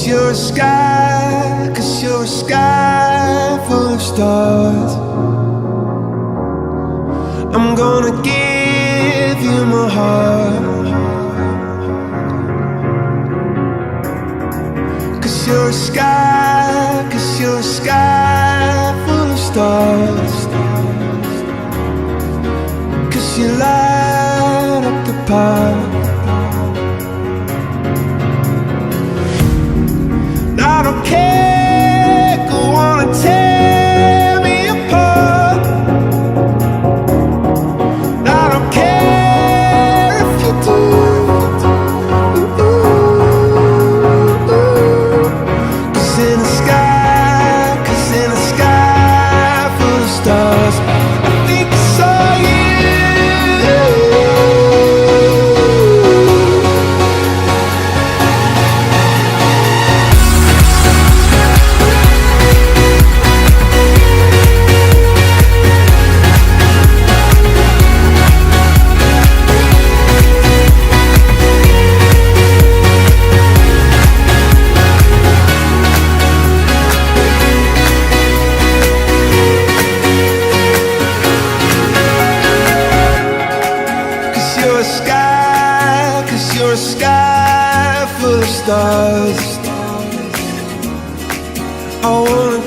you're a sky, 'cause you're a sky full of stars. I'm gonna give you my heart, 'cause you're a sky, 'cause you're a sky full of stars. 'Cause you light up the path. I don't care, go on and tear me apart. I don't care if you do. 'Cause in the sky, 'cause in the sky full of stars, I think I saw you. You're a sky, 'cause you're a sky full of stars. I wanna